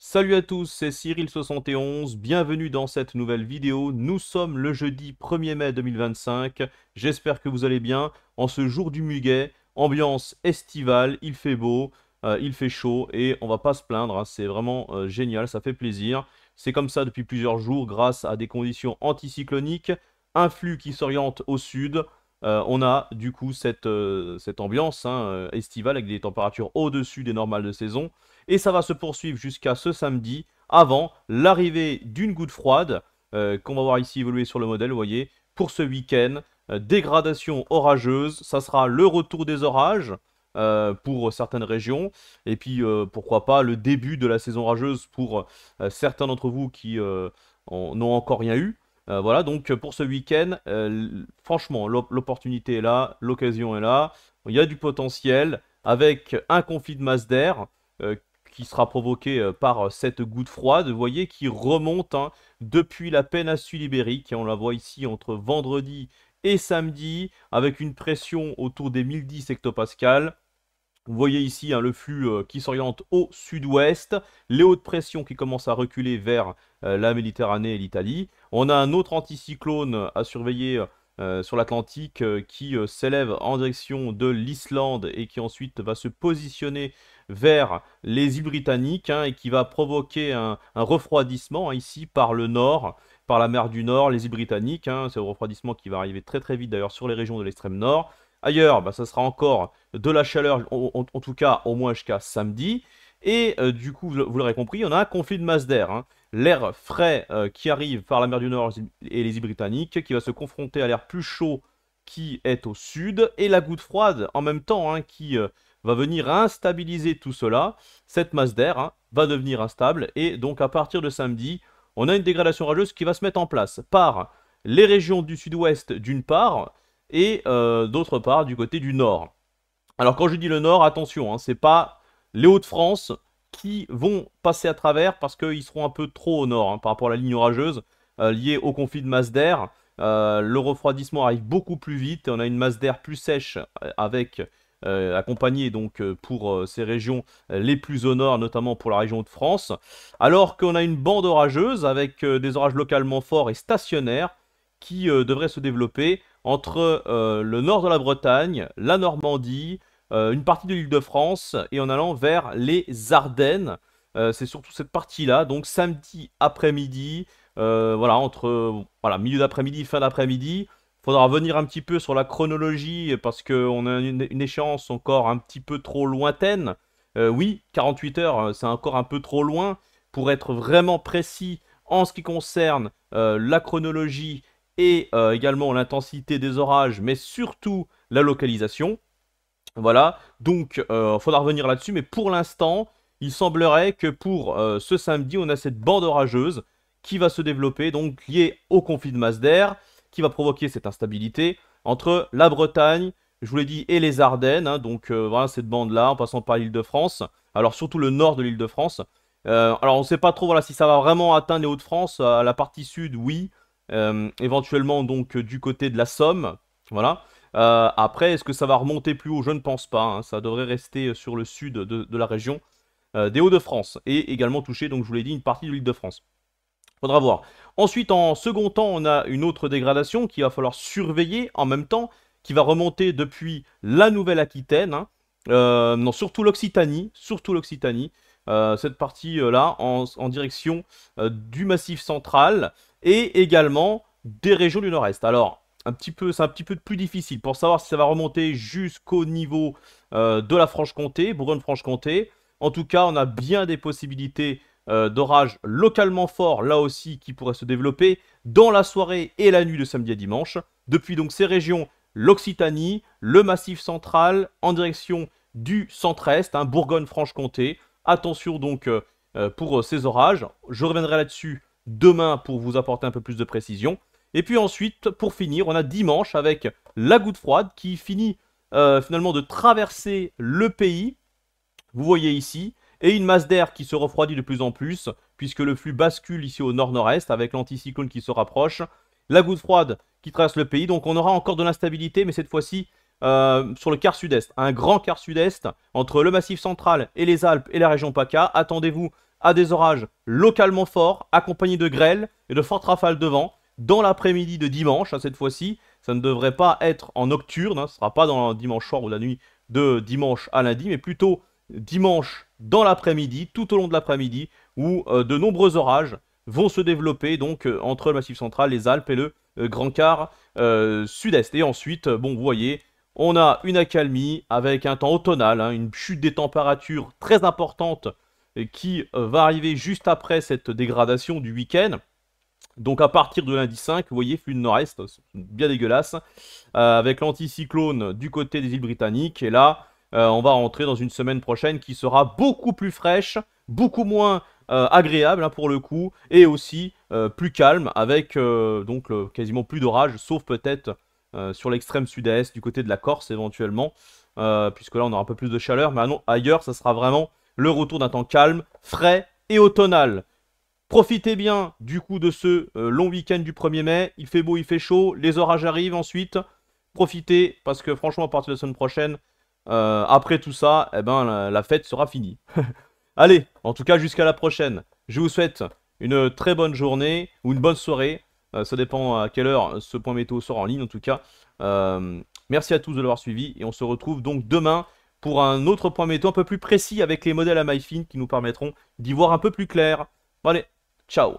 Salut à tous, c'est Cyril71, bienvenue dans cette nouvelle vidéo. Nous sommes le jeudi 1er mai 2025, j'espère que vous allez bien. En ce jour du muguet, ambiance estivale, il fait beau, il fait chaud et on va pas se plaindre, hein, c'est vraiment génial, ça fait plaisir. C'est comme ça depuis plusieurs jours grâce à des conditions anticycloniques, un flux qui s'oriente au sud. On a du coup cette ambiance estivale avec des températures au-dessus des normales de saison. Et ça va se poursuivre jusqu'à ce samedi, avant l'arrivée d'une goutte froide, qu'on va voir ici évoluer sur le modèle, vous voyez, pour ce week-end. Dégradation orageuse, ça sera le retour des orages pour certaines régions, et puis pourquoi pas le début de la saison orageuse pour certains d'entre vous qui n'ont encore rien eu. Voilà, donc pour ce week-end, franchement, l'opportunité est là, l'occasion est là, il y a du potentiel, avec un conflit de masse d'air, qui sera provoqué par cette goutte froide, vous voyez, qui remonte depuis la péninsule ibérique. Et on la voit ici entre vendredi et samedi, avec une pression autour des 1010 hectopascales. Vous voyez ici le flux qui s'oriente au sud-ouest, les hautes pressions qui commencent à reculer vers la Méditerranée et l'Italie. On a un autre anticyclone à surveiller sur l'Atlantique qui s'élève en direction de l'Islande et qui ensuite va se positionner vers les îles britanniques et qui va provoquer un refroidissement ici par le nord, par la mer du Nord, les îles britanniques. C'est un refroidissement qui va arriver très très vite d'ailleurs sur les régions de l'extrême nord. Ailleurs, ça sera encore de la chaleur, en tout cas au moins jusqu'à samedi. Et du coup, vous l'aurez compris, on a un conflit de masse d'air. L'air frais qui arrive par la mer du Nord et les îles britanniques, qui va se confronter à l'air plus chaud qui est au sud, et la goutte froide en même temps, qui va venir instabiliser tout cela. Cette masse d'air va devenir instable, et donc à partir de samedi, on a une dégradation orageuse qui va se mettre en place par les régions du sud-ouest d'une part, et d'autre part du côté du nord. Alors quand je dis le nord, attention, c'est pas les Hauts-de-France qui vont passer à travers parce qu'ils seront un peu trop au nord par rapport à la ligne orageuse liée au conflit de masse d'air. Le refroidissement arrive beaucoup plus vite et on a une masse d'air plus sèche avec accompagnée donc pour ces régions les plus au nord, notamment pour la région de France, alors qu'on a une bande orageuse avec des orages localement forts et stationnaires qui devraient se développer entre le nord de la Bretagne, la Normandie, une partie de l'Île-de-France et en allant vers les Ardennes. C'est surtout cette partie-là, donc samedi après-midi, voilà, entre milieu d'après-midi, fin d'après-midi. Il faudra revenir un petit peu sur la chronologie parce qu'on a une échéance encore un petit peu trop lointaine. Oui, 48 heures, c'est encore un peu trop loin pour être vraiment précis en ce qui concerne la chronologie et également l'intensité des orages, mais surtout la localisation. Voilà, donc il faudra revenir là-dessus, mais pour l'instant, il semblerait que pour ce samedi, on a cette bande orageuse qui va se développer, donc liée au conflit de masse d'air, qui va provoquer cette instabilité entre la Bretagne, je vous l'ai dit, et les Ardennes, donc voilà cette bande-là, en passant par l'Île-de-France, alors surtout le nord de l'Île-de-France. Alors on ne sait pas trop si ça va vraiment atteindre les Hauts-de-France, la partie sud, oui, éventuellement donc du côté de la Somme, voilà. Après, est-ce que ça va remonter plus haut? Je ne pense pas, ça devrait rester sur le sud de la région des Hauts-de-France et également toucher, donc je vous l'ai dit, une partie de l'Île-de-France. Faudra voir. Ensuite, en second temps, on a une autre dégradation qu'il va falloir surveiller en même temps, qui va remonter depuis la Nouvelle-Aquitaine, non, surtout l'Occitanie, cette partie-là, en direction du Massif central, et également des régions du Nord-Est. Alors, c'est un petit peu plus difficile pour savoir si ça va remonter jusqu'au niveau de la Franche-Comté, Bourgogne-Franche-Comté. En tout cas, on a bien des possibilités d'orages localement forts, là aussi, qui pourraient se développer dans la soirée et la nuit de samedi à dimanche. Depuis donc ces régions, l'Occitanie, le Massif central, en direction du centre-est, Bourgogne-Franche-Comté. Attention donc pour ces orages. Je reviendrai là-dessus demain pour vous apporter un peu plus de précision. Et puis ensuite, pour finir, on a dimanche avec la goutte froide qui finit finalement de traverser le pays. Vous voyez ici. Et une masse d'air qui se refroidit de plus en plus, puisque le flux bascule ici au nord-nord-est avec l'anticyclone qui se rapproche. La goutte froide qui traverse le pays. Donc on aura encore de l'instabilité, mais cette fois-ci sur le quart sud-est. Un grand quart sud-est entre le Massif central et les Alpes et la région PACA. Attendez-vous à des orages localement forts, accompagnés de grêle et de fortes rafales de vent, dans l'après-midi de dimanche, cette fois-ci. Ça ne devrait pas être en nocturne, ce ne sera pas dans le dimanche soir ou la nuit de dimanche à lundi, mais plutôt dimanche dans l'après-midi, tout au long de l'après-midi, où de nombreux orages vont se développer donc entre le Massif central, les Alpes et le Grand Quart sud-est. Et ensuite, bon, vous voyez, on a une accalmie avec un temps automnal, une chute des températures très importante qui va arriver juste après cette dégradation du week-end. Donc à partir de lundi 5, vous voyez, flux de nord-est, bien dégueulasse, avec l'anticyclone du côté des îles britanniques. Et là, on va rentrer dans une semaine prochaine qui sera beaucoup plus fraîche, beaucoup moins agréable pour le coup, et aussi plus calme, avec donc quasiment plus d'orage, sauf peut-être sur l'extrême sud-est, du côté de la Corse éventuellement, puisque là on aura un peu plus de chaleur, mais ailleurs ça sera vraiment le retour d'un temps calme, frais et automnal. Profitez bien du coup de ce long week-end du 1er mai. Il fait beau, il fait chaud. Les orages arrivent ensuite. Profitez parce que franchement, à partir de la semaine prochaine, après tout ça, eh ben, la fête sera finie. Allez, en tout cas, jusqu'à la prochaine. Je vous souhaite une très bonne journée ou une bonne soirée. Ça dépend à quelle heure ce point météo sera en ligne en tout cas. Merci à tous de l'avoir suivi et on se retrouve donc demain pour un autre point météo un peu plus précis avec les modèles à MyFin qui nous permettront d'y voir un peu plus clair. Bon, allez, ciao!